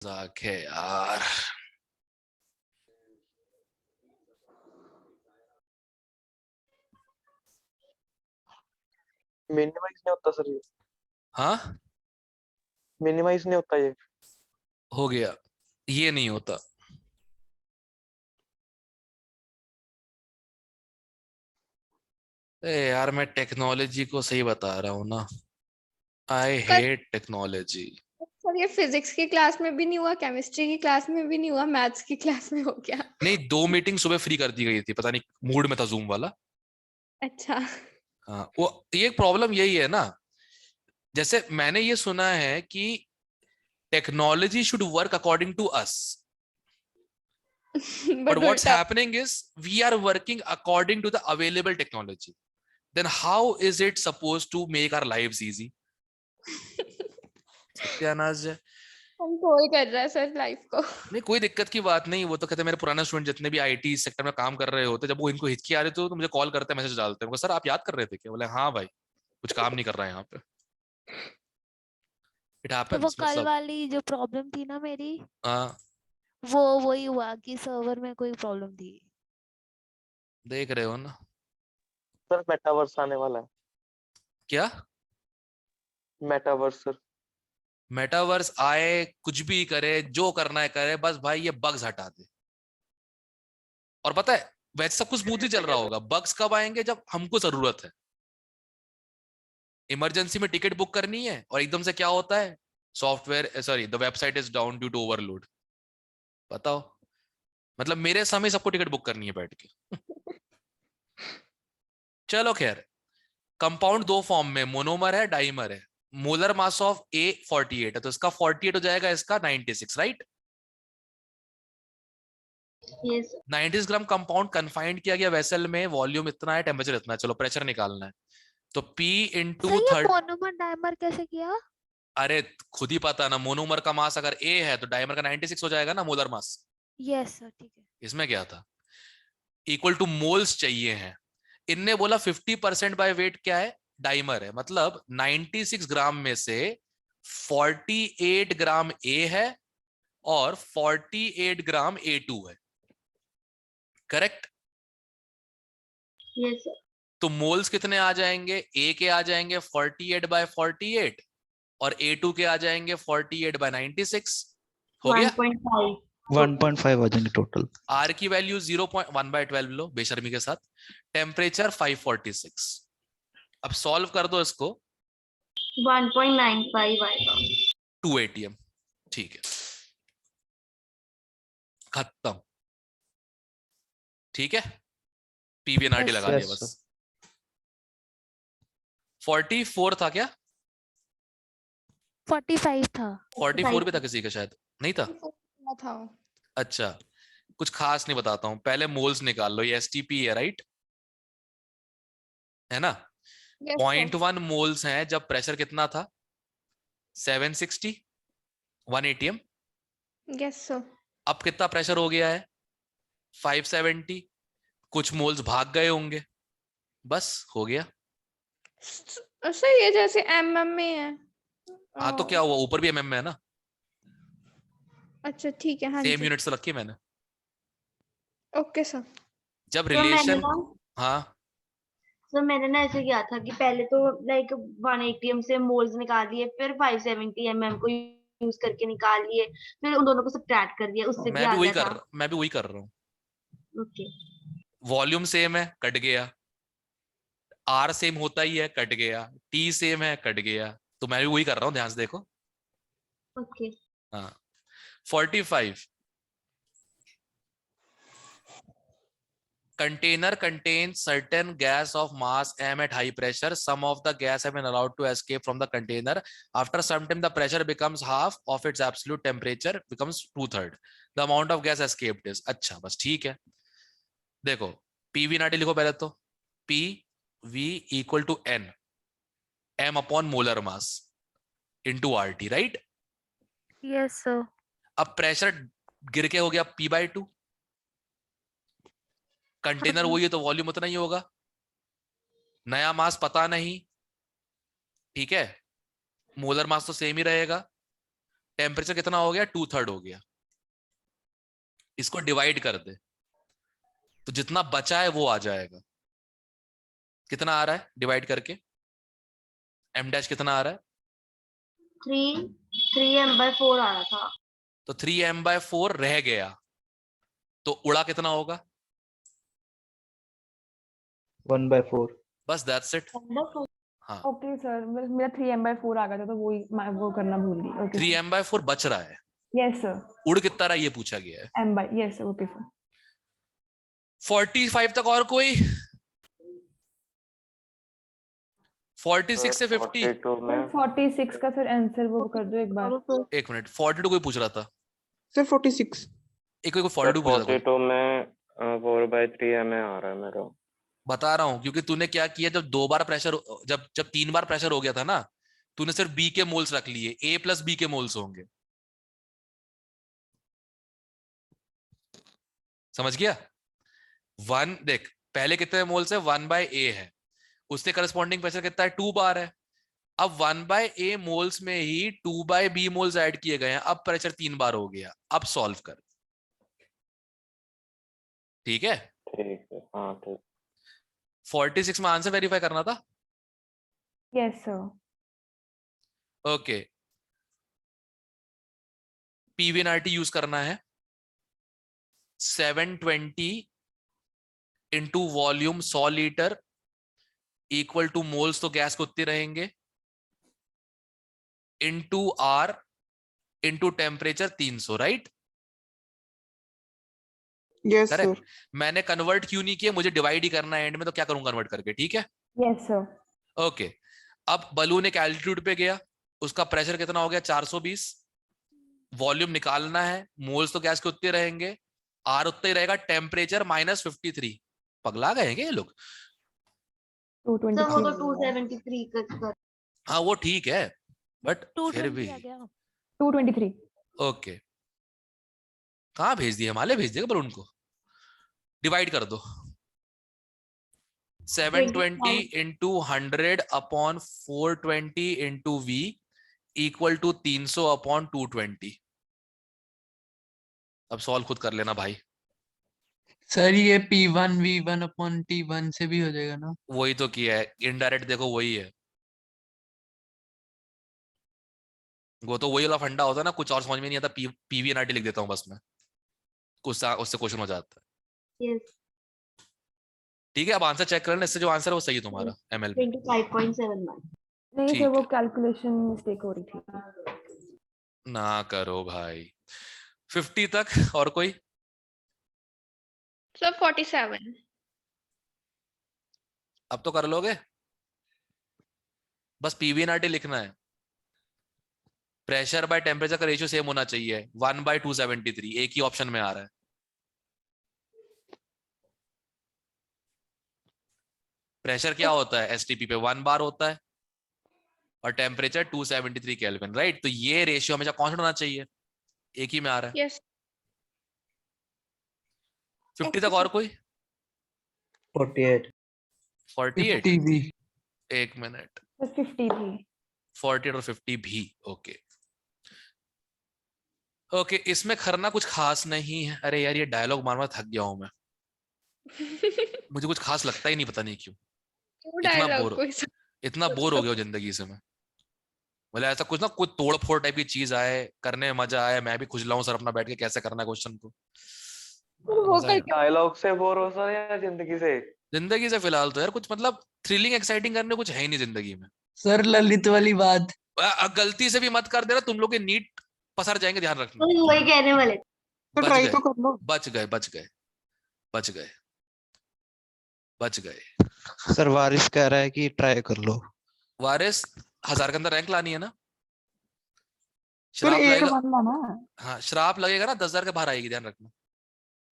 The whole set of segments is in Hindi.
मजाक है यार। मिनिमाइज नहीं होता सर ये? हाँ, मिनिमाइज नहीं होता ये? हो गया, ये नहीं होता। ए यार, मैं टेक्नोलॉजी को सही बता रहा हूँ ना। आई कल हेट टेक्नोलॉजी। सर ये फिजिक्स की क्लास में भी नहीं हुआ, केमिस्ट्री की क्लास में भी नहीं हुआ, मैथ्स की क्लास में हो गया। नहीं, 2 मीटिंग सुबह फ्री कर दी गई थी, पता नहीं मूड में था जूम वाला। अच्छा। हाँ, वो ये प्रॉब्लम यही है ना। जैसे मैंने ये सुना है कि technology should work according to us, but but what's उल्टा। happening is we are working according to the available technology. Then how is it supposed to make our lives easy? सत्यानाश है। कंट्रोल कर रहा है सर लाइफ को। नहीं, कोई दिक्कत की बात नहीं। वो तो कहते हैं, मेरे पुराने स्टूडेंट जितने भी आईटी सेक्टर में काम कर रहे होते, जब वो इनको हिचकी आ रही तो मुझे कॉल करते हैं, मैसेज डालते हैं, सर आप याद कर रहे थे क्या? बोले हाँ भाई, कुछ काम नहीं कर रहा है यहाँ पे। इट तो वो हैपेंस कल मतलब। वाली जो प्रॉब्लम थी ना मेरी, हाँ, वो वही हुआ कि सर्वर में कोई प्रॉब्लम थी। देख रहे हो ना। सर मेटावर्स आने वाला है। क्या? Metaverse sir. मेटावर्स आए, कुछ भी करे, जो करना है करे, बस भाई ये बग्स हटा दे। और पता है, वैसे सब कुछ स्मूथली चल रहा होगा। बग्स कब आएंगे? जब हमको जरूरत है। इमरजेंसी में टिकट बुक करनी है और एकदम से क्या होता है, software sorry the website is down due to overload. बताओ, मतलब मेरे समय सबको टिकट बुक करनी है बैठ के। चलो खैर, कंपाउंड दो फॉर्म में, मोनोमर है, डाइमर है। मोलर मास ऑफ ए 48 है, तो इसका 48 हो जाएगा, इसका 96, राइट। Yes. 96 ग्राम कंपाउंड कन्फाइंड किया गया वेसल में, वॉल्यूम इतना है, टेम्परेचर इतना है। चलो प्रेशर निकालना है, तो P इंटू सर ये थर्ड। मोनोमर डायमर कैसे किया? अरे खुद ही पता ना, मोनोमर का मास अगर A है तो डायमर का 96 हो जाएगा ना, मोलर मास। यस सर, ठीक है। इसमें क्या था, इक्वल टू मोल्स चाहिए हैं। इनने बोला 50% बाय वेट क्या है, डाइमर है। मतलब 96 ग्राम में से 48 ग्राम ए है और 48 ग्राम A2 है, करेक्ट। Yes. तो मोल्स कितने आ जाएंगे, ए के आ जाएंगे 48 बाय 48 और A2 के आ जाएंगे 48 बाय 96। हो गया। 1.5. 1.5 आ जाएंगे टोटल। आर की वैल्यू 0.1 बाय 12 लो बेशर्मी के साथ। टेम्परेचर 546। अब सॉल्व कर दो इसको। 1.95 आएगा। 2 ATM, ठीक है, खत्म। ठीक है, पीवीएनआरटी Yes, लगा लिया yes, बस। 44 था क्या? 45 था। 44 भी था किसी का, शायद नहीं था। था। अच्छा, कुछ खास नहीं बताता हूं, पहले मोल्स निकाल लो। ये एसटीपी है, राइट, है ना। Yes, sir. 0.1 मोल्स हैं जब प्रेशर कितना था, 760, 1 ATM। Yes, sir. अब कितना प्रेशर हो गया है, 570। कुछ मोल्स भाग गए होंगे, बस हो गया। सर ये जैसे एमएम में है। हाँ तो क्या हुआ, ऊपर भी एमएम में है ना, अच्छा ठीक है, हाँ सेम जी। यूनिट से रखी है मैंने। Okay sir. जब तो मैंने रिलेशन, ना हाँ तो मैंने ना ऐसे किया था कि पहले तो लाइक 180 से मोल्स निकाल लिए, फिर 570 को यूज करके निकाल लिए, फिर उन दोनों को सब्ट्रैक्ट कर दिया, उससे भी आ गया था। मैं भी वही कर रहा हूँ। ओके। वॉल्यूम सेम है, कट गया। आर सेम होता ही है, कट गया। टी सेम है, कट गया। तो मैं भी वही कर रहा हूँ, ध्यान से देखो। ओके। हाँ, 45 container contains certain gas of mass m at high pressure. Some of the gas have been allowed to escape from the container. After some time the pressure becomes half of its absolute temperature, becomes 2/3 the amount of gas escaped is। अच्छा बस ठीक है। देखो, पीवी नाटी लिखो पहले तो। P V equal to N, M upon molar mass into R T, right. Yes sir. अब प्रेशर गिर के हो गया P/2। कंटेनर वही है तो वॉल्यूम उतना ही होगा। नया मास पता नहीं, ठीक है, मोलर मास तो सेम ही रहेगा। टेम्परेचर कितना हो गया, 2/3 हो गया। इसको डिवाइड कर दे तो जितना बचा है वो आ जाएगा। कितना आ रहा है डिवाइड करके, m डैश कितना आ रहा है? 3m/4 आ रहा था। तो 3m/4 रह गया, तो उड़ा कितना होगा? 1/4. बस दैट्स इट। m/4 हाँ, ओके सर, मेरा 3m/4 आ गया था तो मैं वो करना भूल गई। ओके 3m/4 बच रहा है, यस सर, उड़ कितना रहा है ये पूछा गया है। Yes sir, okay sir. 45 तक और कोई? 46 से 50? 42 में 46 का सर आंसर वो कर दो एक बार। एक मिनट, 42 कोई पूछ रहा था? सर 46। एक कोई 42 पूछ रहा था? 42 में 4/3 में आ रहा है मेरा। बता रहा हूं, क्योंकि तूने क्या किया, जब 2 बार प्रेशर, जब जब 3 बार प्रेशर हो गया था ना, तूने सिर्फ बी के मोल्स रख लिए, ए प्लस बी के मोल्स होंगे। समझ गया? 1 देख, पहले कितने मोल्स है, 1/a है, उससे करस्पॉन्डिंग प्रेशर कितना है, 2 बार है। अब 1/a मोल्स में ही 2/b मोल्स ऐड किए गए हैं, अब प्रेशर 3 बार हो गया। अब सॉल्व कर, ठीक है? ठीक है, हाँ ठीक। 46 में आंसर वेरीफाई करना था। Yes sir. Okay, P V N R T use करना है। 720 into volume 100 litre equal to moles, तो गैस को उतने रहेंगे, into R into temperature 300, right? Yes correct. Sir. मैंने कन्वर्ट क्यों नहीं किया, मुझे डिवाइड ही करना है एंड में, तो क्या करूं कन्वर्ट करके, ठीक है? Yes sir. ओके, अब बलून एक एल्टीट्यूड पे गया, उसका प्रेशर कितना हो गया, 420। वॉल्यूम निकालना है, मोल्स तो गैस के उतने रहेंगे, आर उतना ही रहेगा, टेम्परेचर -53। पगला गए हैं क्या ये लोग? सर वो तो 223 273 कर। हाँ वो ठीक है, बट फिर 220 भी। आ गया। 223। ओके, कहाँ भेज दिए, हिमालय भेज देगा बलून को। डिवाइड कर दो, 720 into 100 upon 420 into v equal to 300 upon 220। अब सॉल्व खुद कर लेना भाई। सर ये P1 V1 अपॉन T1 से भी हो जाएगा ना? वही तो किया है, इनडायरेक्ट देखो वही है, वो तो वही वाला फंडा होता है ना, कुछ और समझ में नहीं आता, पीवीएनआरटी लिख देता हूँ बस मैं, उससे क्वेश्चन हो जाता है। यस, ठीक है, अब आंसर चेक कर लेना, इससे जो आंसर है वो सही है तुम्हारा एमएल में। 25.71। नहीं ठीक सर, वो है। कैलकुलेशन मिस्टेक हो रही थी। ना करो भाई। 50 तक और कोई? सर 47। अब तो कर लोगे, बस पीवीएनआरटी लिखना है। प्रेशर बाय टेम्परेचर का रेशियो सेम होना चाहिए, 1/273, एक ही ऑप्शन में आ रहा है। प्रेशर क्या होता है एसटीपी पे, 1 बार होता है, और टेम्परेचर 273 केल्विन, राइट? तो ये रेशियो हमेशा कांस्टेंट होना चाहिए, एक ही में आ रहा है। यस। 50 तक और कोई? 48. 48? 50 भी। एक मिनट, बस 50 थी। 48 और 50 भी, ओके ओके। इसमें करना कुछ खास नहीं है। अरे यार ये डायलॉग मार मार थक गया हूं मैं, मुझे कुछ खास लगता ही नहीं, पता नहीं क्यों। क्यों इतना डायलॉग बोर, कोई इतना बोर हो गया हूं जिंदगी से मैं। बोले ऐसा कुछ ना, कुछ तोड़ फोड़ टाइप की चीज आए, करने में मजा आए, मैं भी खुजलाऊं सर अपना बैठ के कैसे करना है क्वेश्चन को। मजा ही नहीं। डायलॉग से बोर हो सर या जिंदगी से? जिंदगी से फिलहाल तो यार कुछ मतलब थ्रिलिंग एक्साइटिंग करने कुछ है ही नहीं जिंदगी में। सर ललित वाली बात। गलती से भी मत कर देना, तुम लोग के नीट पसर जाएंगे, ध्यान रखना। तो वही कहने वाले। तो बच ट्राई गए, तो कर लो। बच गए, बच गए, बच गए, बच गए। सर वारिस कह रहा है कि ट्राई कर लो। वारिस 1000 के अंदर रैंक लानी है ना? सर श्राप एक लगेगा, बनना ना, हाँ श्राप लगेगा ना, 10,000 के बाहर आएगी, ध्यान रखना।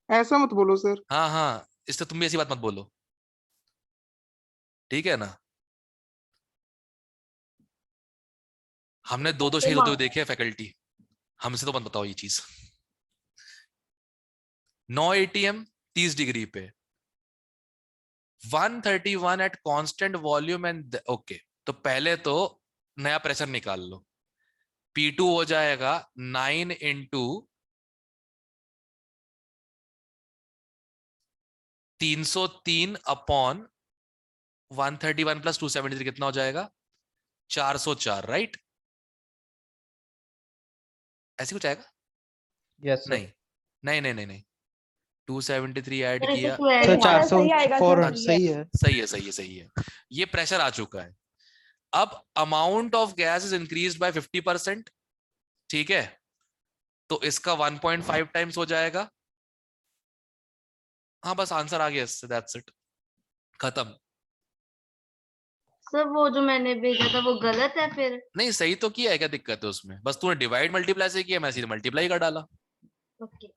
ऐसा मत बोलो सर। हाँ हाँ, इससे तुम भी ऐसी बात मत बोलो, ठीक है ना? हमने 2-2 शहीद होते हुए देखे हैं फैकल्टी, हमसे तो मत बताओ ये चीज। 9 ATM 30 डिग्री पे, 131 at constant volume and okay. तो पहले तो नया प्रेशर निकाल लो, P2 हो जाएगा 9 इंटू 303 अपॉन 131 प्लस 273 कितना हो जाएगा? 404, राइट? ऐसे कुछ आएगा? Yes sir. नहीं नहीं नहीं नहीं नहीं, 273 ऐड सर ऐसे किया, 12 सर है। सही आएगा 404 सर। सही है। सही है सही है सही है। ये प्रेशर आ चुका है। अब amount of gas is increased by 50%, ठीक है? तो इसका 1.5 टाइम्स हो जाएगा। हाँ बस आंसर आ गया इससे, दैट्स इट, खत्म। सर वो जो मैंने भेजा था वो गलत है फिर? नहीं सही तो किया है, क्या दिक्कत है उसमें? बस तूने डिवाइड मल्टीप्लाई से किया, मैं सीधे मल्टीप्लाई कर डाला। ओके।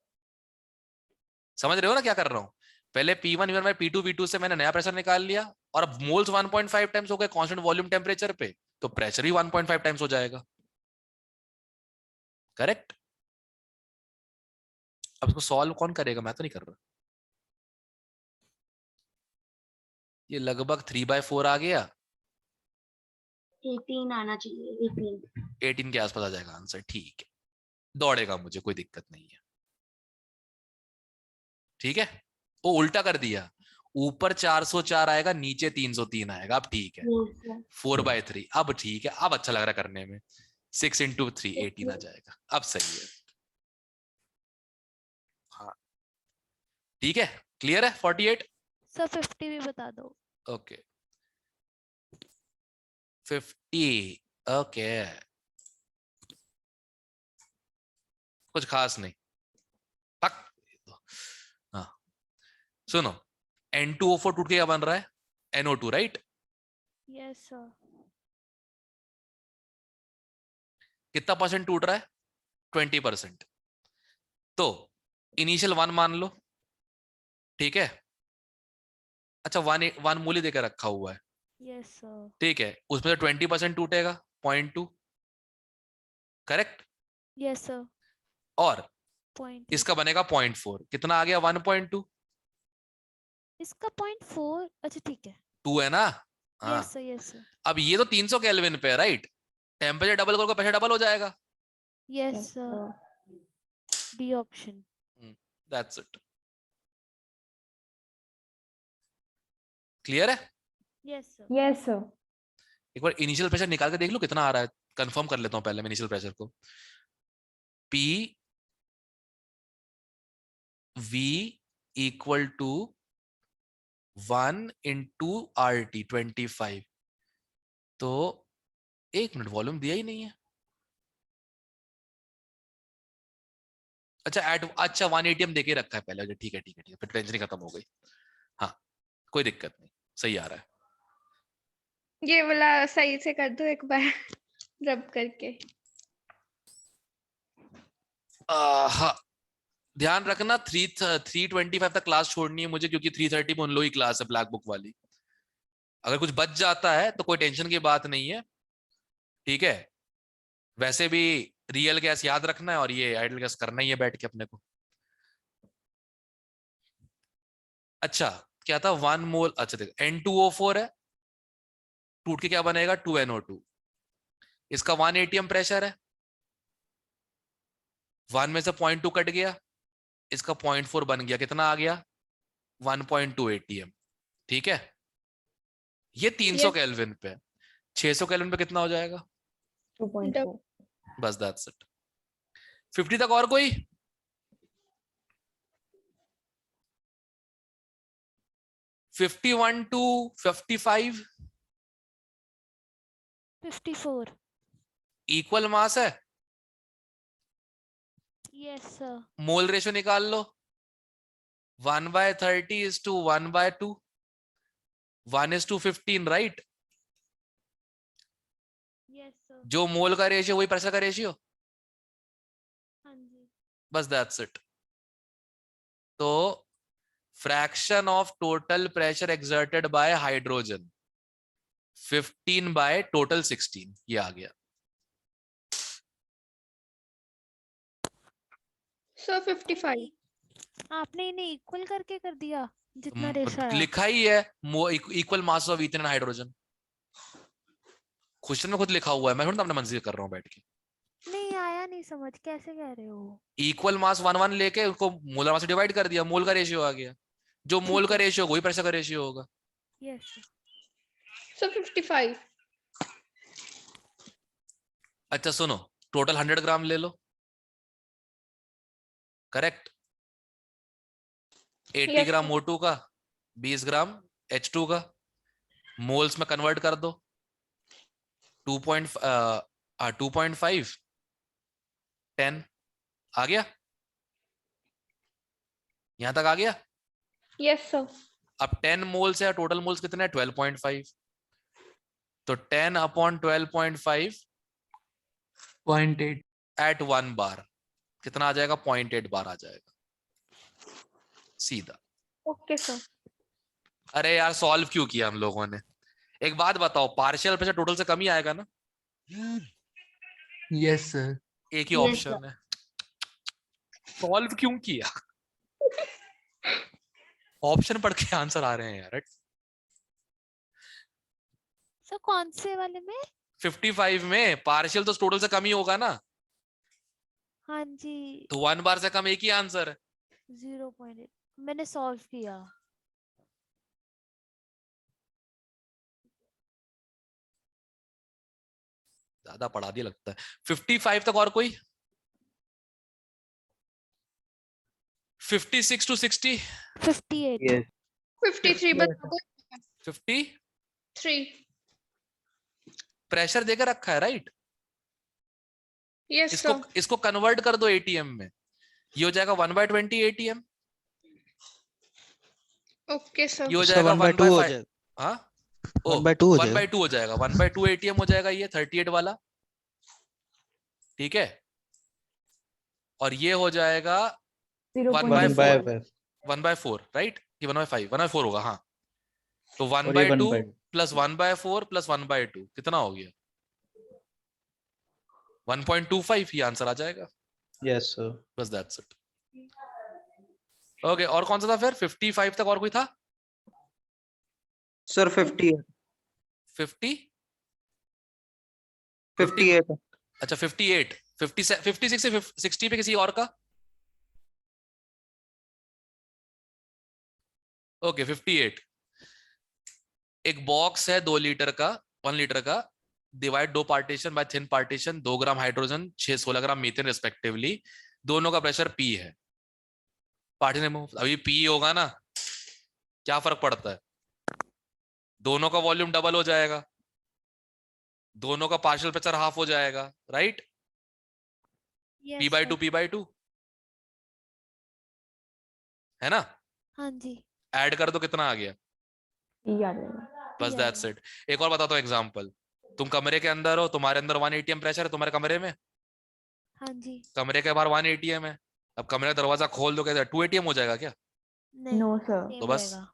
समझ रहे हो ना क्या कर रहा हूँ? पहले P1 V1 bye P2 V2 से मैंने नया प्रेशर निकाल लिया, और अब मोल्स 1.5 टाइम्स हो गए कांस्टेंट वॉल्यूम टेम्परेचर पे, तो प्रेशर ही 1.5 टाइम्स हो जाएगा। करेक्ट? अब इसको सॉल्व कौन करेगा? मैं तो नहीं कर रहा। ये लगभग 3/4 आ गया, 18 आना चाहिए, 18। 18 के आसपास आ जाएगा आंसर, ठीक है, दौड़ेगा, मुझे कोई दिक्कत नहीं है। ठीक है, वो उल्टा कर दिया, ऊपर 404 आएगा, नीचे 303 आएगा। अब ठीक है, 4/3, अब ठीक है, अब अच्छा लग रहा है करने में। 6 इंटू 3 18 आ जाएगा, अब सही है। हाँ ठीक है, क्लियर है? 48। सर 50 भी बता दो। ओके 50, ओके कुछ खास नहीं, पक। हाँ सुनो, N2O4 टूट के क्या बन रहा है? NO2, right? Yes sir. कितना परसेंट टूट रहा है? 20%। तो इनिशियल 1 मान लो, ठीक है? अच्छा 1 मूल्य देकर रखा हुआ है, यस सर। ठीक है? उसमें से 20% टूटेगा, 0.2, करेक्ट? Yes sir. और पॉइंट इसका बनेगा 0.4, कितना आ गया? 1.2। इसका 0.4, अच्छा ठीक है। 2 है ना? हाँ। Yes sir yes sir. अब ये तो 300 केल्विन पे है, राइट? टेम्परेचर डबल करोगे, प्रेशर डबल हो जाएगा। Yes sir, D option. That's it, clear है? Yes sir. Yes sir. एक बार इनिशियल प्रेशर निकाल के देख लो कितना आ रहा है, कंफर्म कर लेता हूं पहले मैं इनिशियल प्रेशर को। P V equal to 1 into RT 25। तो 1 मिनट, वॉल्यूम दिया ही नहीं है। अच्छा अच्छा 1 ATM देके रखा है पहले, ठीक है ठीक है ठीक है, फिर टेंशन ही खत्म हो गई। हाँ कोई दिक्कत नहीं, सही आ रहा है। ये वाला सही से कर दो एक बार रब करके। हाँ ध्यान रखना 325 तक क्लास छोड़नी है मुझे, क्योंकि 3:30 में उन लोग ही क्लास है ब्लैक बुक वाली। अगर कुछ बच जाता है तो कोई टेंशन की बात नहीं है, ठीक है? वैसे भी रियल गैस याद रखना है और ये आइडल गैस करना ही है बैठ के अपने को। अच्छा क्या था 1 मोल? अच्छा देखो N2O4 है, टूट के क्या बनेगा? 2NO2। इसका 1 ATM प्रेशर है, 1 में से 0.2 कट गया, इसका 0.4 बन गया, कितना आ गया? 1.2 ATM, ठीक है? ये 300 केल्विन पे, 600 केल्विन पे कितना हो जाएगा? 2.4। बस दैट्स इट। 50 तक और कोई? $51 to $55 54। इक्वल मास है। Yes sir. मोल रेशियो निकाल लो, 1/30 is to 1/2, 1:15, right? Yes sir. जो मोल का रेशियो वही प्रेशर का रेशियो, हाँ जी। बस दैट्स इट। तो fraction of total pressure exerted by hydrogen 15 by total 16, ये आ गया। So 55। आपने इन्हें इक्वल करके कर दिया जितना रेशो आया। लिखा ही है equal mass of ethane and hydrogen, question में खुद लिखा हुआ है, मैं थोड़ा अपने मन से कर रहा हूं बैठ के। नहीं आया, नहीं समझ, कैसे कह रहे हो? इक्वल मास 1 1 लेके उसको मोलर मास से डिवाइड कर दिया, मोल का रेशियो आ गया। जो मोल का रेशियो वही प्रेशर का रेशियो होगा। Yes So 55. अच्छा सुनो, टोटल 100 ग्राम ले लो, करेक्ट। 80 Yes, ग्राम sir. O2 का, 20 ग्राम H2 का, मोल्स में कन्वर्ट कर दो। 2.5 10 आ गया, यहां तक आ गया। Yes, sir. अब 10 मोल्स है, टोटल मोल्स कितने हैं? 12.5। तो 10 अपॉन 12.5 0.8 एट 1 बार कितना आ जाएगा? 0.8 बार आ जाएगा सीधा। Okay, sir. अरे यार सॉल्व क्यों किया हम लोगों ने? एक बात बताओ, पार्शियल प्रेशर टोटल से कम ही आएगा ना? Yes sir. एक ही Yes, ऑप्शन है, सॉल्व क्यों किया? ऑप्शन पढ़ के आंसर आ रहे हैं यार। सर कौन से वाले में? 55 में पार्शियल तो टोटल से कम ही होगा ना, हाँ जी, तो 1 बार से कम एक ही आंसर है। 0.8 मैंने सॉल्व किया। ज्यादा पढ़ा दिया लगता है। 55 तक और कोई? 56 to 60? 58 Yes. 53 बता दो। 50 3. प्रेशर देकर रखा है राइट? Yes, इसको sir. इसको कन्वर्ट कर दो एटीएम में, ये हो जाएगा 1/20 एटीएम, Okay, sir. ये हो इसका जाएगा 1/2 हो 1/5। जाएगा। हाँ 1/2 हो जाएगा। 1/2 हो जाएगा, 1/2 एटीएम हो जाएगा ये 38 वाला, ठीक है। और ये हो जाएगा 0.4. 1/4 राइट? ये 1/5 1/4 होगा। हाँ तो और ये 1/2 1/2 प्लस 1/4 प्लस 1/2 कितना हो गया? 1.25 ही आंसर आ जाएगा। Yes sir. बस दैट्स इट। ओके, और कौन सा था फिर? 55 तक और कोई था? सर 58 58 अच्छा 58 56 से 60 पे किसी और का? ओके 58। एक बॉक्स है 2 लीटर का, 1 लीटर का, divide 2 partition bye thin partition, 2 gram hydrogen 16 ग्राम मीथेन रिस्पेक्टिवली, दोनों का प्रेशर P है। पार्टीशन में अभी P होगा ना, क्या फर्क पड़ता है? दोनों का वॉल्यूम डबल हो जाएगा, दोनों का पार्शियल प्रेशर हाफ हो जाएगा, राइट? P/2 P/2 है ना? हाँ जी, ऐड कर दो, कितना आ गया? E आ जाएगा। बस दैट्स इट। एक और बताता हूँ एग्जांपल। तुम कमरे के अंदर हो, तुम्हारे अंदर 1 ATM प्रेशर है तुम्हारे कमरे में, हाँ जी। कमरे के बाहर 1 ATM है। अब कमरे का दरवाजा खोल दो, क्या 2 ATM हो जाएगा क्या? नहीं, No, sir. same तो बस रहेगा।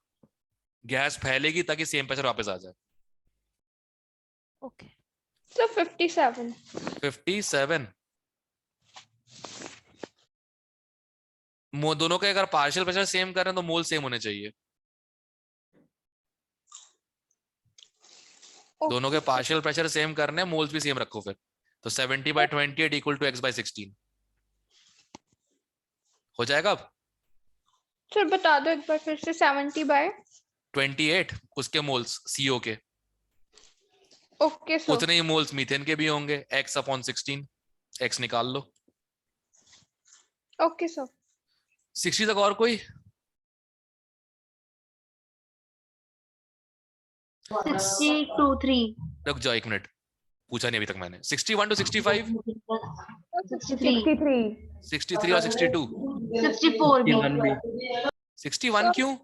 गैस फैलेगी ताकि सेम प्रेशर वापस आ जाए। Okay So 57. 57 दोनों के अगर पार्शियल प्रेशर सेम कर रहे हैं तो मोल सेम होने चाहिए। दोनों के पार्शियल प्रेशर सेम करने हैं, मोल्स भी सेम रखो फिर। तो 70/28 इक्वल टू x/16 हो जाएगा। अब सर बता दो एक बार फिर से। 70/28 उसके मोल्स CO के, ओके सर। उतने ही मोल्स मीथेन के भी होंगे, x/16, x निकाल लो। Okay sir. 60 तक और कोई? 62 रुक जाओ एक मिनट, पूछा नहीं अभी तक मैंने। 61 to 65, 63 63 और 62, 64 भी 61 भी। 61 क्यों?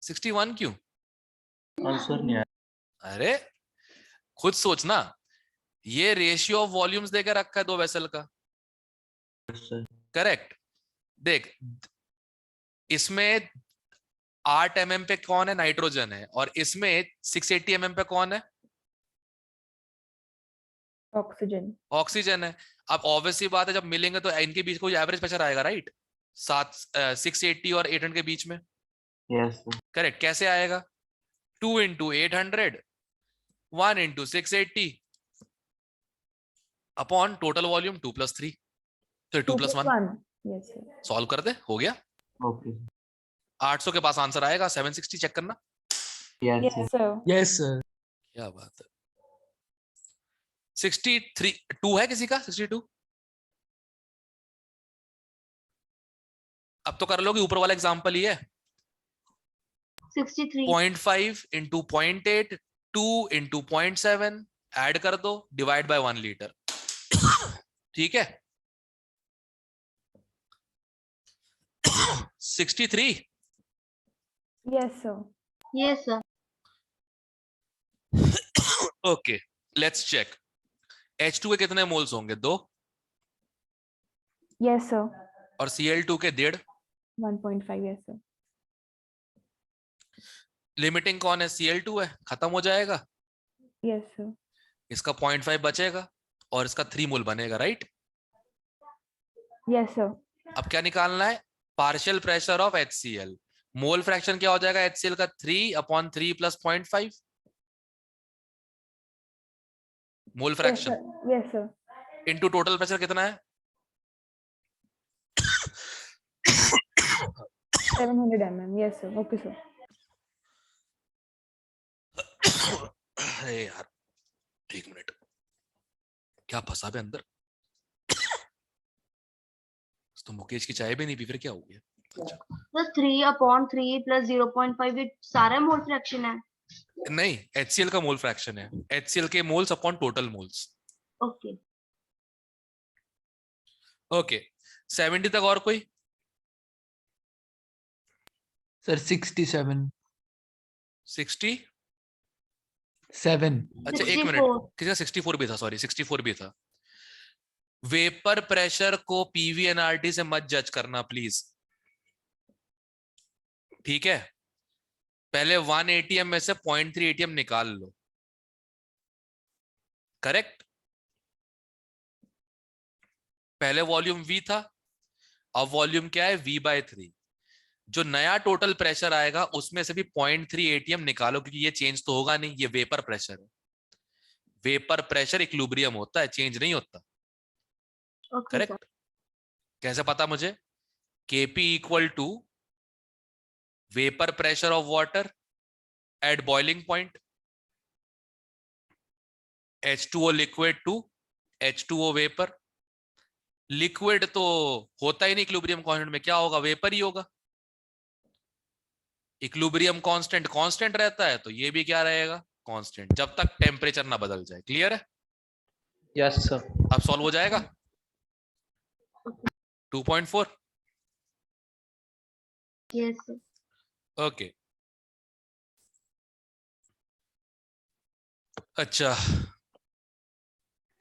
61 क्यों? आंसर नहीं आया। अरे खुद सोचना, ये रेशियो ऑफ वॉल्यूम्स देकर रखा है 2 वेसल का, सर करेक्ट। देख इसमें 8 mm पे कौन है? नाइट्रोजन है। और इसमें 680 mm पे कौन है? ऑक्सीजन। ऑक्सीजन है। अब ऑब्वियसली बात है, जब मिलेंगे तो इनके बीच कोई एवरेज प्रेशर आएगा, राइट? 680 और 800 के बीच में, यस करेक्ट। कैसे आएगा? 2 into 800, 1 into 680, upon total volume 2 + 3 तो 2 + 1 1 yes sir सॉल्व कर दे, हो गया। Okay. 800 के पास आंसर आएगा, 760 चेक करना। Yes, yes sir. sir Yes, sir. क्या बात है। 62 है किसी का? 62 अब तो कर लोगे, ऊपर वाला एग्जांपल ही है। 63 0.5 into 0.8 2 into 0.7 ऐड कर दो, डिवाइड बाय 1 लीटर। ठीक है। 63 yes sir yes sir okay, let's check. H2 के कितने मोल्स होंगे? 2। yes sir और Cl2 के 1.5। 1.5 yes sir लिमिटिंग कौन है? Cl2 है, खत्म हो जाएगा। yes sir इसका 0.5 बचेगा और इसका 3 मोल बनेगा, राइट? yes sir अब क्या निकालना है? Partial pressure of HCl। Mole fraction क्या हो जाएगा HCl का? 3/3 + 0.5 मोल yes fraction sir yes sir into total pressure कितना है? 700 mm yes sir okay sir अरे यार, एक मिनट, क्या फंसा बे अंदर? तो मुकेश की चाय भी नहीं पी, फिर क्या हो गया? अच्छा, तो 3/3 + 0.5 ये सारा मोल फ्रैक्शन है। नहीं, HCl का मोल फ्रैक्शन है। HCl के moles upon total moles. Okay okay, 70 तक और कोई? Sir, 67. 60? 7. अच्छा एक मिनट, 64 किसी का 64 भी था, सॉरी 64 भी था। वेपर प्रेशर को PVNRT से मत जज करना प्लीज, ठीक है? पहले 1 ATM में से 0.3 ATM निकाल लो, करेक्ट? पहले वॉल्यूम V था, अब वॉल्यूम क्या है? V/3। जो नया टोटल प्रेशर आएगा उसमें से भी 0.3 ATM निकालो, क्योंकि ये चेंज तो होगा नहीं, ये वेपर प्रेशर है। वेपर प्रेशर इक्विलिब्रियम होता है, चेंज नहीं होता, ओके सर करेक्ट? कैसे पता मुझे? Kp = vapour pressure of water at boiling point, H2O liquid to H2O vapour. Liquid तो होता ही नहीं इक्विलिब्रियम कांस्टेंट में, क्या होगा? वेपर ही होगा। इक्विलिब्रियम कांस्टेंट कांस्टेंट रहता है, तो ये भी क्या रहेगा? कांस्टेंट, जब तक टेम्परेचर ना बदल जाए। क्लियर है? Yes, sir. अब सॉल्व हो जाएगा। 2.4 यस सर ओके। अच्छा,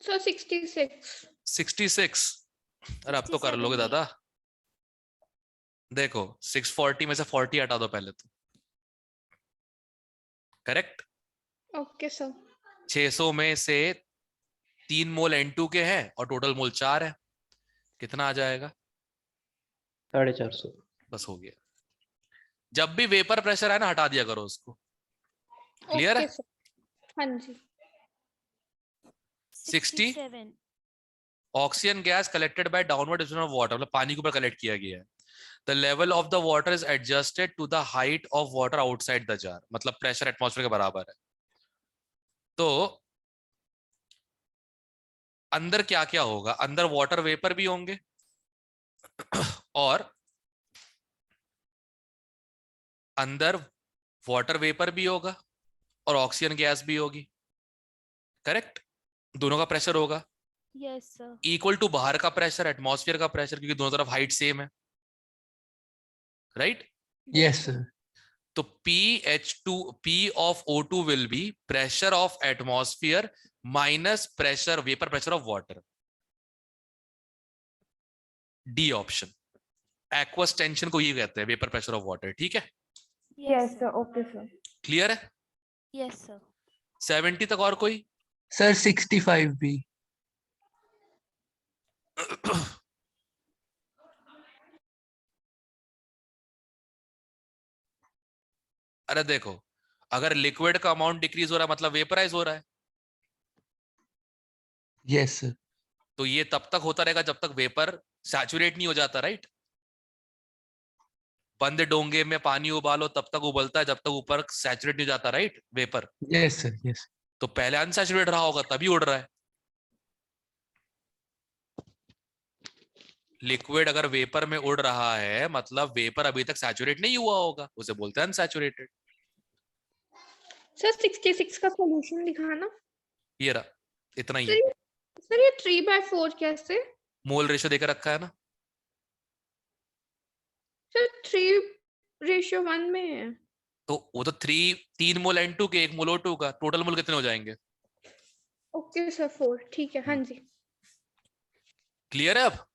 So 66. 66। अरे अब तो कर 67 लोगे भी। दादा। देखो 640 में से 40 हटा दो पहले तो, करेक्ट? Okay, sir. 600 में से 3 मोल N2 के हैं और टोटल मोल 4 है, कितना आ जाएगा? 450. बस हो गया। जब भी वेपर प्रेशर है ना, हटा दिया करो उसको। क्लियर है? Okay, sir. हाँ जी. 60 67. Oxygen gas collected by downward distribution of water, मतलब पानी के ऊपर कलेक्ट किया गया है। The level of the water is adjusted to the height of water outside the jar, मतलब प्रेशर एटमॉस्फेयर के बराबर है। तो अंदर क्या क्या होगा? अंदर वाटर वेपर भी होंगे और अंदर वाटर वेपर भी होगा और ऑक्सीजन गैस भी होगी, करेक्ट? दोनों का प्रेशर होगा Yes, sir. इक्वल टू बाहर का प्रेशर, एटमॉस्फेयर का प्रेशर, क्योंकि दोनों तरफ हाइट सेम है, राइट? Yes, sir. तो P of O2 will be pressure of atmosphere minus pressure vapor pressure of water. D option. Aqueous tension को ये कहते हैं वेपर प्रेशर ऑफ वाटर, ठीक है? yes sir okay sir clear है? Yes, sir. 70 तक और कोई? Sir, 65 भी. अरे देखो, अगर लिक्विड का अमाउंट डिक्रीज हो रहा है मतलब वेपराइज हो रहा है, Yes, sir. तो ये तब तक होता रहेगा जब तक वेपर सैचुरेट नहीं हो जाता, राइट? बंद डोंगे में पानी उबालो तब तक उबलता है जब तक ऊपर सैचुरेट नहीं हो जाता, right? Vapour. Yes sir, yes. तो पहले अनसैचुरेट रहा होगा तभी उड़ रहा है। लिक्विड अगर वेपर में उड़ रहा है मतलब वेपर अभी तक सैचुरेट नहीं हुआ होगा, उसे बोलते हैं अनसैचुरेटेड। सर 66 का सॉल्यूशन दिखाना। ये रहा, इतना ही सर है। सर ये 3/4 कैसे? मोल रेशियो देकर रखा है ना। सर 3:1 में है। तो वो तो 3 मोल N2 के 1 मोल O2 का, टोटल मोल कितने हो जाएंगे? ओके सर 4 ठीक है। हाँ जी। क्लियर है अब?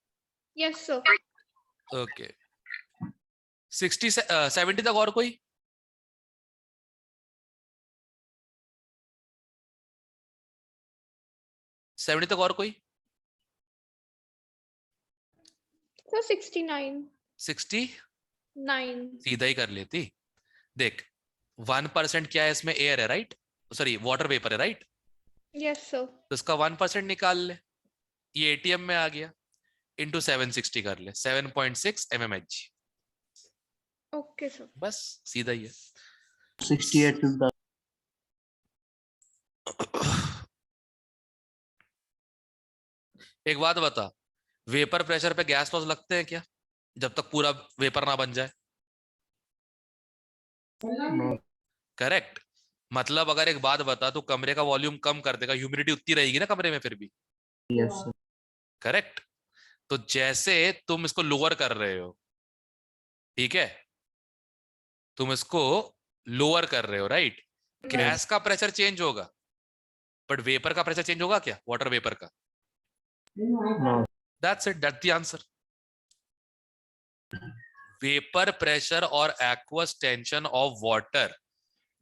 Yes sir. ओके 70 तक और कोई? सेवेंटी तक और कोई? सर 69 69 सीधा ही कर लेती। देख 1% क्या है इसमें? एयर है, राइट? सॉरी वाटर वेपर है, राइट? Yes sir. तो इसका 1% निकाल ले, ये एटीएम में आ गया, इंटू 760 कर ले, 7.6 mmHg। Okay sir. बस सीधा ही है। 68 मिलता। एक बात बता, वेपर प्रेशर पे गैस लॉस लगते हैं क्या जब तक पूरा वेपर ना बन जाए? करेक्ट। मतलब अगर एक बात बता, तो कमरे का वॉल्यूम कम कर देगा, ह्यूमिडिटी उतनी रहेगी ना कमरे में फिर भी। Yes sir. करेक्ट। तो जैसे तुम इसको लोअर कर रहे हो, ठीक है, तुम इसको लोअर कर रहे हो, राइट? गैस का प्रेशर चेंज होगा बट वेपर का प्रेशर चेंज होगा क्या? वाटर वेपर का? No. That's it, that's the answer. Vapour pressure और aqueous tension of water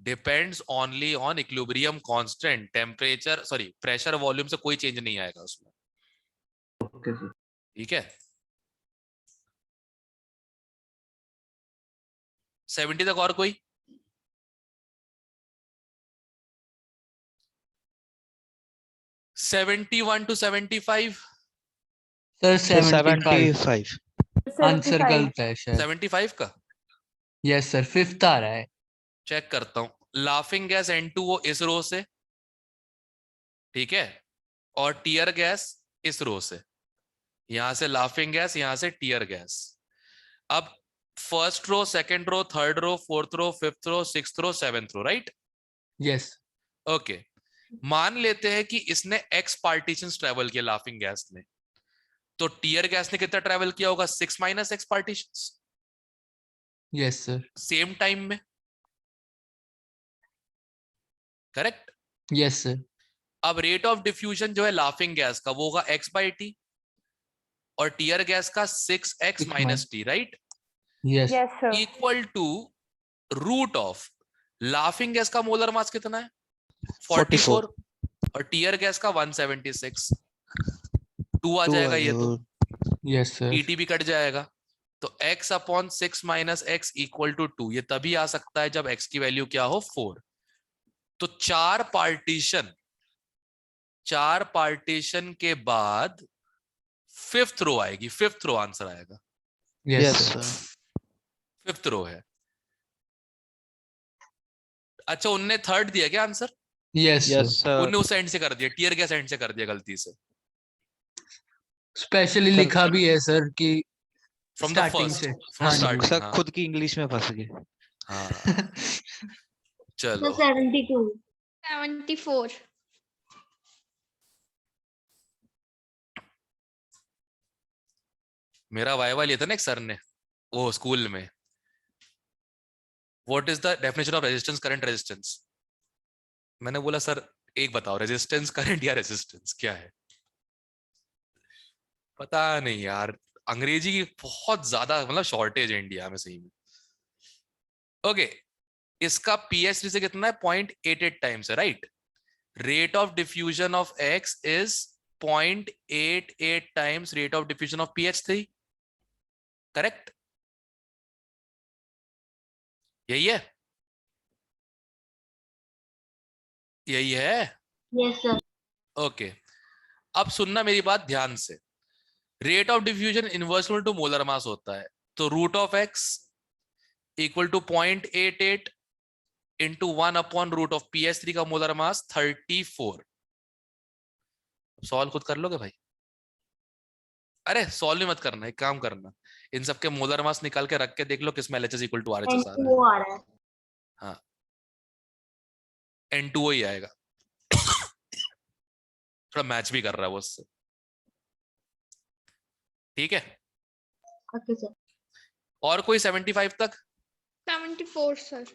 depends only on equilibrium constant, temperature sorry pressure volume से कोई चेंज नहीं आएगा उसमें। Okay sir. ठीक है। 70 तक और कोई? (71 to 75) सर 75 75 आंसर 75 गलत है शायद। 75 का यस सर, 5th आ रहा है। चेक करता हूं। लाफिंग गैस N2O इस रो से, ठीक है, और टीयर गैस इस रो से। यहां से लाफिंग गैस, यहां से टीयर गैस। अब first row, second row, third row, fourth row, fifth row, sixth row, seventh row, right? Yes. Okay, मान लेते हैं कि इसने एक्स पार्टीशन ट्रेवल किया लाफिंग गैस ने, तो टीयर गैस ने कितना ट्रेवल किया होगा? 6 - x partitions yes sir. Same time में। करेक्ट। Yes sir. अब रेट ऑफ डिफ्यूजन जो है लाफिंग गैस का वो होगा x/t और टीयर गैस का 6x - t, right? Yes yes sir. Equal to root of laughing gas का मोलर मास कितना है? 44 और टीयर गैस का 176। 2 आ जाएगा ये तो, यस सर। टी भी कट जाएगा। तो x/6 - x इक्वल टू 2। ये तभी आ सकता है जब x की वैल्यू क्या हो? 4। तो 4 पार्टीशन के बाद 5th रो आएगी। 5th रो आंसर आएगा। Yes yes sir. Sir 5th रो है। अच्छा, उनने 3rd दिया क्या answer? Yes yes sir. Sir उनने उस एंड से कर दिया, टीयर गैस एंड से कर दिया गलती से। स्पेशली सर लिखा भी है सर कि फ्रॉम द स्टार्टिंग फर्स्ट, से। फ्रॉम हाँ जी। स्टार्टिंग। सर हाँ खुद की इंग्लिश में फंस गए। हाँ चलो। 72 74 मेरा वाइवा लिया था ना एक सर ने वो स्कूल में, what is the definition of resistance, current resistance. मैंने बोला सर एक बताओ, रेजिस्टेंस करंट या रेजिस्टेंस क्या है? पता नहीं यार, अंग्रेजी की बहुत ज्यादा मतलब शॉर्टेज है इंडिया में सही में। ओके, इसका pH से कितना है? 0.88 टाइम्स है, right? Rate of diffusion of x is 0.88 times rate of diffusion of pH3। Correct? यही है, यही है। Yes sir. ओके, अब सुनना मेरी बात ध्यान से, rate of diffusion inversely to molar mass होता है, तो root of x equal to 0.88 into 1 upon root of PS3 का मोलर मास 34। सॉल्व खुद कर लोगे भाई? अरे सॉल्व ही मत करना, एक काम करना, इन सबके मोलर मास निकाल के रख के देख लो किसमें LHS इक्वल टू RHS आ रहा है। वो आ रहा है। हाँ, N2O ही आएगा। थोड़ा मैच भी कर रहा है वो उससे। ठीक है, ओके सर। और कोई 75 तक? 74 sir.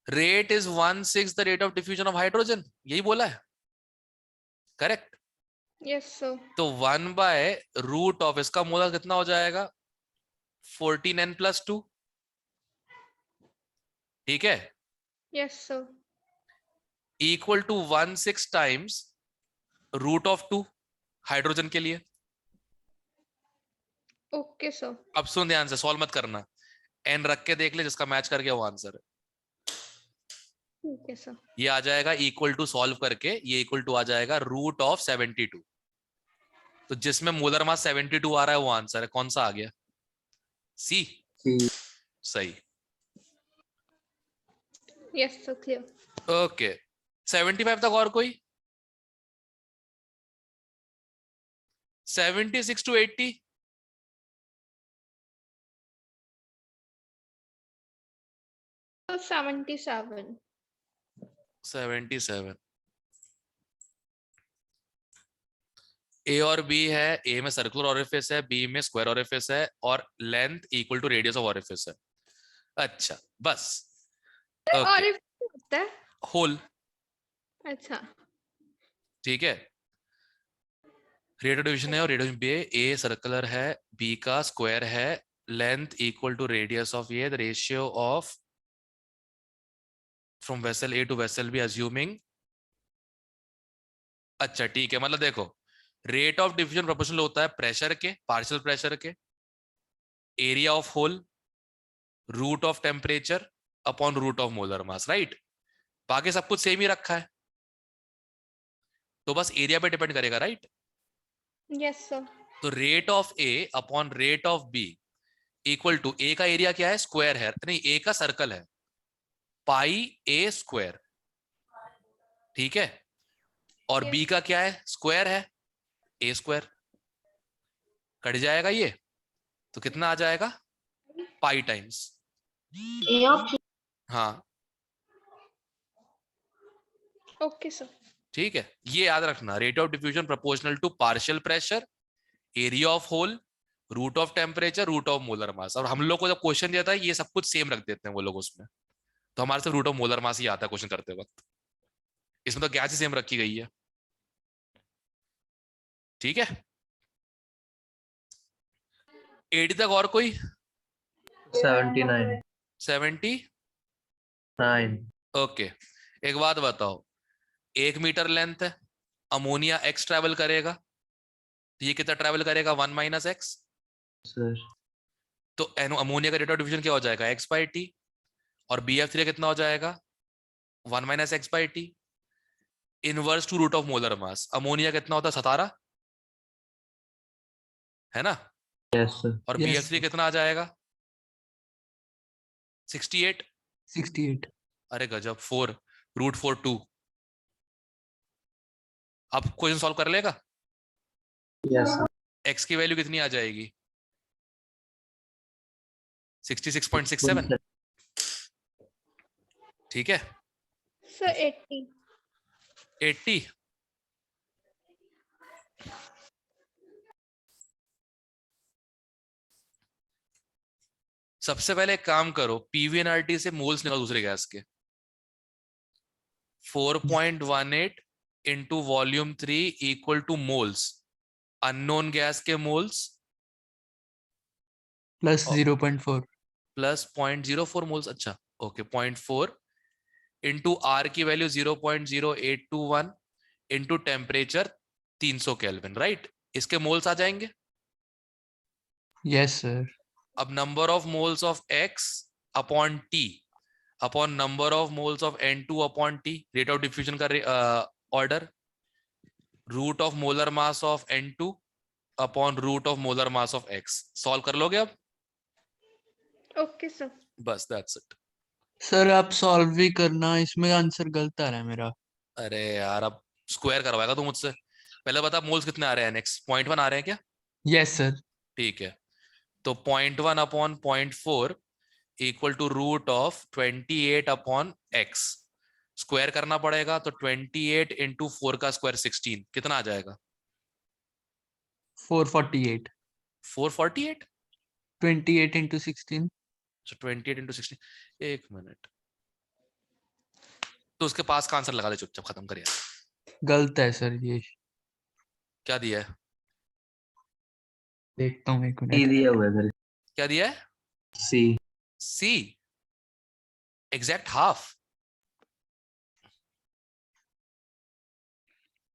Rate is 1/6 the rate of diffusion of hydrogen, यही बोला है, करेक्ट? Yes sir. तो 1 बाय रूट ऑफ इसका मोलर कितना हो जाएगा? 14n+2। ठीक है, yes sir. Equal to 1/6 times root of 2 hydrogen के लिए। Okay sir. अब सुन ध्यान से, सॉल्व मत करना, n रख के देख ले, जिसका मैच कर गया वो आंसर है। ठीक है सर। ये आ जाएगा इक्वल टू, सॉल्व करके ये इक्वल टू आ जाएगा रूट ऑफ 72। तो जिसमें मोलर मास 72 आ रहा है वो आंसर है। कौन सा आ गया? सी। सही। Yes sir, clear. ओके, 75 तक और कोई? 76 to 80? तो 77। 77। ए और बी है, ए में सर्कुलर ओरिफिस है, बी में स्क्वायर ओरिफिस है, और length equal to radius of orifice है। अच्छा बस। और if होता है? होल। अच्छा। ठीक है, रेडियो डिवीजन है और रेडियो बी, ए सर्कुलर है, बी का स्क्वायर है, length equal to radius of ये, the ratio of from vessel A to vessel B assuming. अच्छा ठीक है, मतलब देखो, रेट ऑफ डिफ्यूजन प्रोपोर्शनल होता है प्रेशर के, पार्शियल प्रेशर के, area of hole, root of temperature upon root of molar mass, right? बाकी सब कुछ सेम ही रखा है, तो बस एरिया पे डिपेंड करेगा, राइट? Yes sir. तो rate of A upon rate of B equal to, A का एरिया क्या है? स्क्वायर है, नहीं ए का सर्कल है, पाई ए स्क्वायर। ठीक है, और बी का क्या है? स्क्वायर है, ए स्क्वायर। कट जाएगा ये, तो कितना आ जाएगा? Pi times. A option. हाँ ओके सर। ठीक है, ये याद रखना, rate of diffusion proportional to partial pressure, area of hole, root of temperature, root of molar mass. और हम लोग को जब क्वेश्चन दिया था ये सब कुछ सेम रख देते हैं वो लोग उसमें, तो हमारे से रूट ऑफ मोलर मास ही आता है क्वेश्चन करते वक्त। इसमें तो गैस ही सेम रखी गई है। ठीक है, 80 तक और कोई? 79 79। ओके, एक बात बताओ, 1 मीटर लेंथ है, अमोनिया x ट्रेवल करेगा, तो ये कितना ट्रेवल करेगा? 1 - x। सर तो अमोनिया का रेट ऑफ डिफ्यूजन क्या हो जाएगा? x/t। और BF3 कितना हो जाएगा? 1 - x/t। Inverse to root of molar mass, ammonia कितना होता है? 17 है ना? यस सर और Yes, BF3 कितना आ जाएगा? 68। 68 अरे गजब, 4 √4 2। अब क्वेश्चन सॉल्व कर लेगा? यस सर x की वैल्यू कितनी आ जाएगी? 66.67। ठीक है, सर 80। 80। सबसे पहले एक काम करो, PVNRT से मोल्स निकालो दूसरे गैस के। 4.18 into volume 3 equal to moles, unknown gas के moles plus Oh. 0.4 plus 0.04 moles. अच्छा ओके, 0.4 इंटू आर की value 0.0821 into temperature 300 kelvin, right? इसके मोल्स आ जाएंगे। yes sir अब number of moles of x upon t, upon number of moles of N2 upon T, rate of diffusion का order, root of molar mass of N2 upon root of molar mass of X। Solve कर लोगे अब? Okay sir. बस दैट्स इट। सर आप सॉल्व भी करना, इसमें आंसर गलत आ रहा है मेरा। अरे यार अब स्क्वायर करवाएगा तू मुझसे। पहले बता मोल्स कितने आ रहे हैं NX? 0.1 आ रहे हैं क्या? Yes sir. ठीक है, तो 0.1 upon 0.4 equal to root of 28 upon X। Square करना पड़ेगा, तो 28 इंटू 4 का स्क्वायर 16, कितना आ जाएगा? 448। 448। 28 into 16। so 28 इंटू 16, एक मिनट, तो उसके पास का आंसर लगा दे, चुपचाप खत्म कर यार। गलत है सर ये। क्या दिया है? देखता हूँ एक सी मिनट। दिया हुआ है सर। क्या दिया है? सी। C, exact half.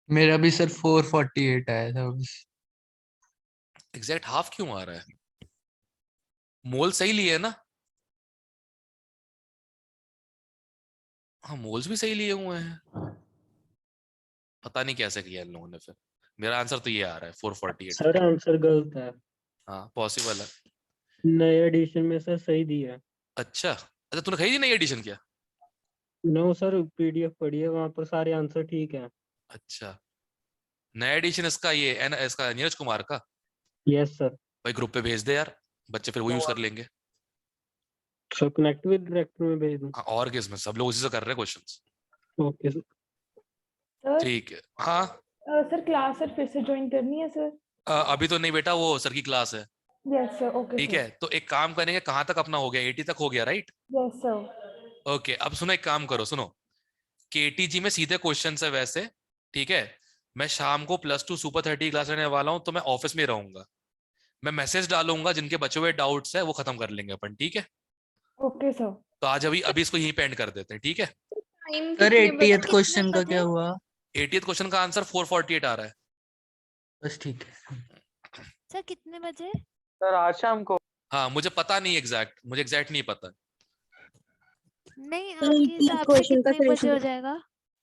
मेरा भी सर 448 आया था बस। एग्जैक्ट हाफ क्यों आ रहा है? मोल सही लिए है ना? हाँ मोल्स भी सही लिए हुए हैं, पता नहीं कैसे किया इन लोगों ने। फिर मेरा आंसर तो ये आ रहा है 448। सर आंसर गलत है, हाँ पॉसिबल है। नए एडिशन में सर सही दिया है। अच्छा अच्छा, तूने खरीदी नहीं एडिशन क्या? नो सर, पीडीएफ पढ़ी है, वहां पर सारे आंसर ठीक है। अच्छा, नया एडिशन इसका ये इसका नीरज कुमार का? Yes sir. भाई ग्रुप पे भेज दे यार, बच्चे फिर वो यूज कर लेंगे। सर कनेक्ट विद डायरेक्टर में भेज दूं? हाँ, और किस में, सब लोग उसी से कर रहे हैं क्वेश्चंस। Okay sir. सर ठीक है। हाँ सर क्लास सर फिर से ज्वाइन करनी है सर? अभी तो नहीं बेटा, वो सर की क्लास है। Yes sir. ओके ठीक सर। है, तो एक काम करेंगे, कहाँ तक अपना हो गया? 80 तक हो गया राइट? Yes sir. ओके, अब सुनो, एक काम करो, सुनो, KTG में सीधे क्वेश्चन है वैसे, ठीक है? मैं शाम को +2 सुपर 30 क्लास लेने वाला हूँ, तो मैं ऑफिस में रहूंगा। मैं मैसेज डालूंगा, जिनके बचे हुए डाउट्स है वो खत्म कर लेंगे अपन, ठीक है? Okay sir. तो आज अभी अभी इसको यहीं पे एंड कर देते हैं, ठीक है? टाइम सर कितने बजे? 80th क्वेश्चन का क्या हुआ? 80th क्वेश्चन का आंसर 448 आ रहा है। बस ठीक है। सर कितने बजे? सर आज शाम को। हाँ मुझे पता नहीं एग्जैक्ट, मुझे एग्जैक्ट नहीं पता। नहीं आपके हिसाब से कितने बजे हो जाएगा?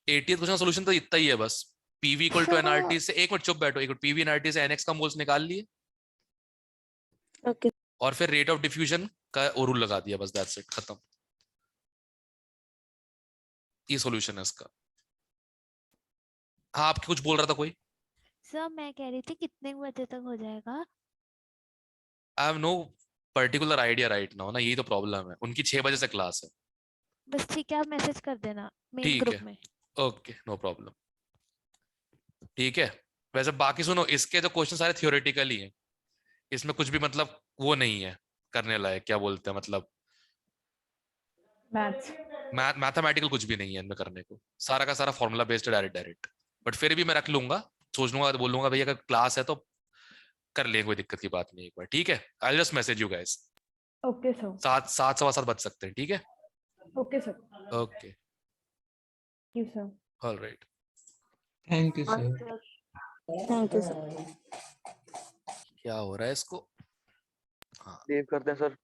80th क्वेश्चन सोल्यूशन तो इतना ही है बस। PV equal to sir, NRT से, एक मिनट चुप बैठो, एक मिनट, PV NRT से NX का मोल्स निकाल लिए, ओके। और फिर रेट ऑफ डिफ्यूजन का रूल लगा दिया, बस दैट्स इट, खत्म। ये सॉल्यूशन है इसका। हाँ आप कुछ बोल रहा था कोई? सर मैं कह रही थी कितने बजे तक हो जाएगा? I have no particular idea right now ना, यही तो प्रॉब्लम है। उनकी 6 बजे से क्लास है। बस ठीक है, आप मैसेज कर देना मेन ठीक ग्रुप है, में। Okay no problem. ठीक है, वैसे बाकी सुनो, इसके जो क्वेश्चन सारे थियोरेटिकल ही हैं, इसमें कुछ भी मतलब वो नहीं है करने लायक, क्या बोलते हैं मतलब, मैथ्स। मैथमेटिकल कुछ भी नहीं है इनमें करने को, सारा का सारा formula based direct direct. But फिर भी मैं रख लूंगा, सोच लूंगा, तो बोलूंगा भैया अगर क्लास है तो कर लेंगे, कोई दिक्कत की बात नहीं, एक बार ठीक है? I just message you guys. Okay sir. 7 7:15 बच सकते हैं, ठीक है? Okay sir. Okay thank you sir. Alright. Thank you sir. Thank you sir. क्या हो रहा है इसको? हाँ लीव करते हैं सर।